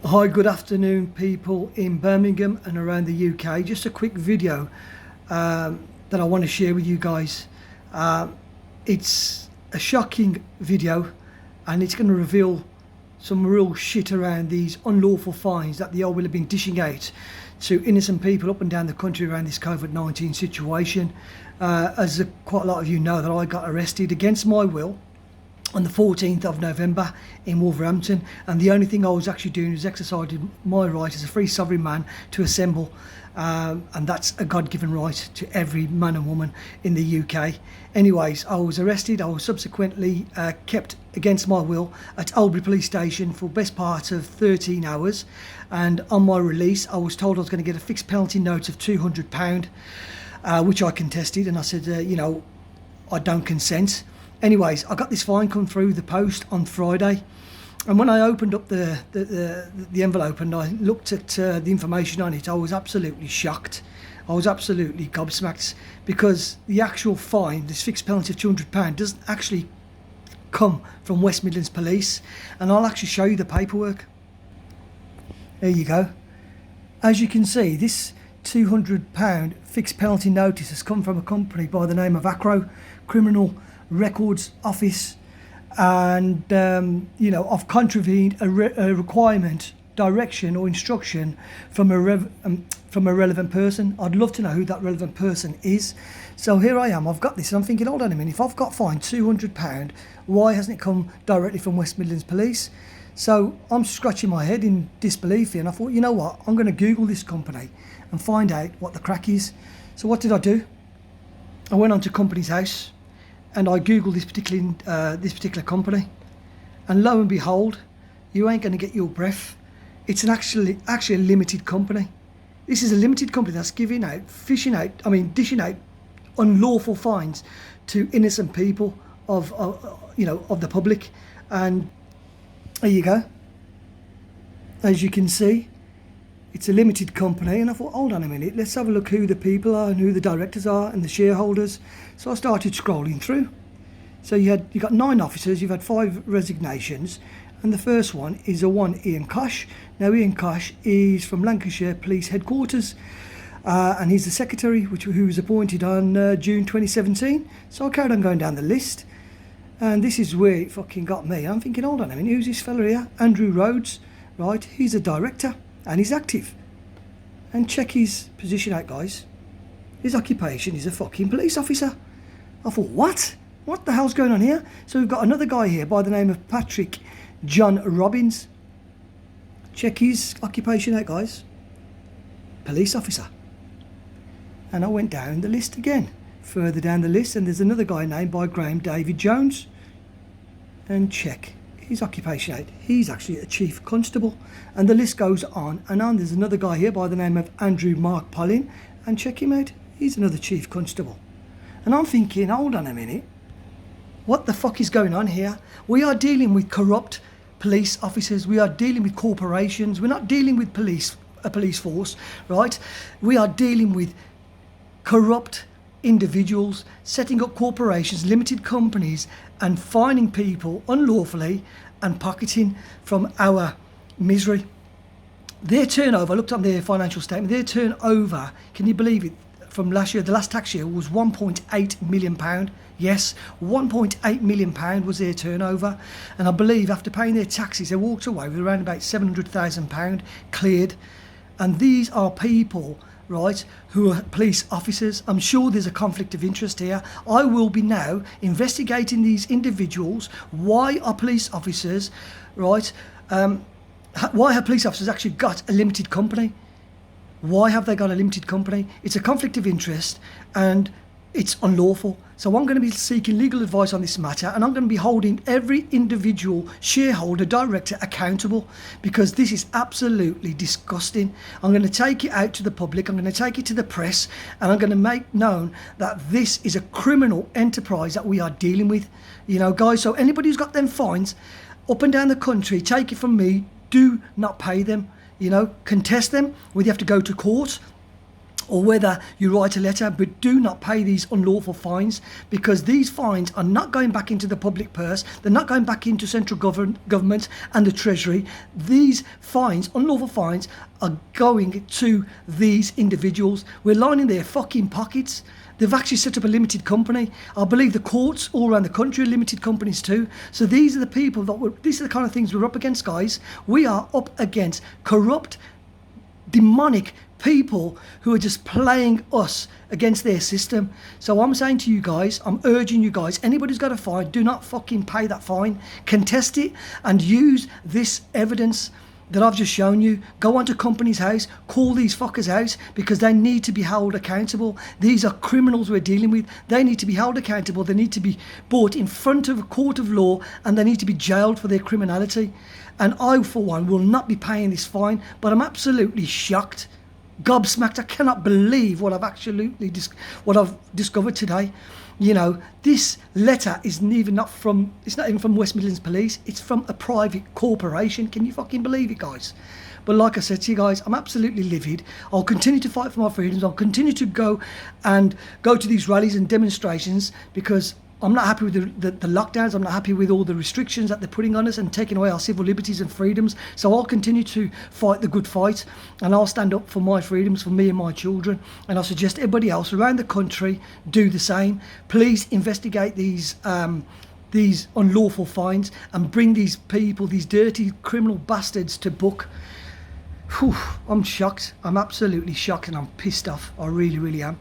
Hi, good afternoon people in Birmingham and around the UK. Just a quick video that I want to share with you guys. It's a shocking video and it's going to reveal some real shit around these unlawful fines that the old will have been dishing out to innocent people up and down the country around this COVID-19 situation. As quite a lot of you know, that I got arrested against my will on the 14th of November in Wolverhampton, and the only thing I was actually doing was exercising my right as a free sovereign man to assemble, and that's a God-given right to every man and woman in the UK. Anyways, I was arrested. I was subsequently kept against my will at Albury Police Station for best part of 13 hours, and on my release I was told I was going to get a fixed penalty note of £200, which I contested, and I said, I don't consent. Anyways, I got this fine come through the post on Friday, and when I opened up the envelope and I looked at the information on it, I was absolutely shocked. I was absolutely gobsmacked, because the actual fine, this fixed penalty of £200, doesn't actually come from West Midlands Police, and I'll actually show you the paperwork. There you go. As you can see, this £200 fixed penalty notice has come from a company by the name of Acro Criminal Records Office, and I've contravened a requirement, direction or instruction from a relevant person. I'd love to know who that relevant person is. So here I am, I've got this, and I'm thinking, hold on a minute, if I've got fined £200, why hasn't it come directly from West Midlands Police? So I'm scratching my head in disbelief here, and I thought, you know what, I'm going to Google this company and find out what the crack is. So what did I do? I went onto Companies House and I googled this particular company, and lo and behold, you ain't going to get your breath. It's actually a limited company. This is a limited company that's dishing out unlawful fines to innocent people of the public. And there you go. As you can see, it's a limited company, and I thought, hold on a minute, let's have a look who the people are and who the directors are and the shareholders. So I started scrolling through. So you got 9 officers, you've had 5 resignations, and the first one is Ian Kosh. Now Ian Kosh is from Lancashire Police Headquarters, and he's the secretary, who was appointed on June 2017. So I carried on going down the list, and this is where it fucking got me. I'm thinking, hold on a minute, who's this fella here? Andrew Rhodes, right? He's a director and he's active. And check his position out, guys. His occupation is a fucking police officer. I thought, what? What the hell's going on here? So we've got another guy here by the name of Patrick John Robbins. Check his occupation out, guys. Police officer. And I went down the list again. Further down the list, and there's another guy named by Graham David Jones. And check his occupation out. He's actually a chief constable, and the list goes on and on. There's another guy here by the name of Andrew Mark Pollin, and check him out, he's another chief constable. And I'm thinking, hold on a minute, what the fuck is going on here? We are dealing with corrupt police officers, we are dealing with corporations, we're not dealing with a police force, right? We are dealing with corrupt individuals setting up corporations, limited companies, and fining people unlawfully and pocketing from our misery. Their turnover, I looked up their financial statement, their turnover, can you believe it, from last year, the last tax year, was £1.8 million. Yes, £1.8 million was their turnover, and I believe after paying their taxes they walked away with around about £700,000 cleared. And these are people, right, who are police officers. I'm sure there's a conflict of interest here. I will be now investigating these individuals. Why are police officers, right, why have police officers actually got a limited company? Why have they got a limited company? It's a conflict of interest and it's unlawful. So I'm going to be seeking legal advice on this matter, and I'm going to be holding every individual shareholder, director accountable, because this is absolutely disgusting. I'm going to take it out to the public, I'm going to take it to the press, and I'm going to make known that this is a criminal enterprise that we are dealing with. You know, guys, so anybody who's got them fines up and down the country, take it from me, do not pay them. You know, contest them, whether you have to go to court or whether you write a letter, but do not pay these unlawful fines, because these fines are not going back into the public purse. They're not going back into central government and the treasury. These fines, unlawful fines, are going to these individuals. We're lining their fucking pockets. They've actually set up a limited company. I believe the courts all around the country are limited companies too. So these are the people these are the kind of things we're up against, guys. We are up against corrupt, demonic people who are just playing us against their system. So I'm saying to you guys, I'm urging you guys, anybody's got a fine, do not fucking pay that fine. Contest it and use this evidence that I've just shown you. Go onto company's house, call these fuckers out, because they need to be held accountable. These are criminals we're dealing with. They need to be held accountable. They need to be brought in front of a court of law, and they need to be jailed for their criminality. And I, for one, will not be paying this fine, but I'm absolutely shocked, gobsmacked. I cannot believe what I've discovered today. You know, this letter it's not even from West Midlands Police. It's from a private corporation. Can you fucking believe it, guys? But like I said to you guys, I'm absolutely livid. I'll continue to fight for my freedoms. I'll continue to go to these rallies and demonstrations, because I'm not happy with the lockdowns. I'm not happy with all the restrictions that they're putting on us and taking away our civil liberties and freedoms. So I'll continue to fight the good fight, and I'll stand up for my freedoms, for me and my children. And I suggest everybody else around the country do the same. Please investigate these unlawful fines and bring these people, these dirty criminal bastards, to book. Whew, I'm shocked. I'm absolutely shocked, and I'm pissed off. I really, really am.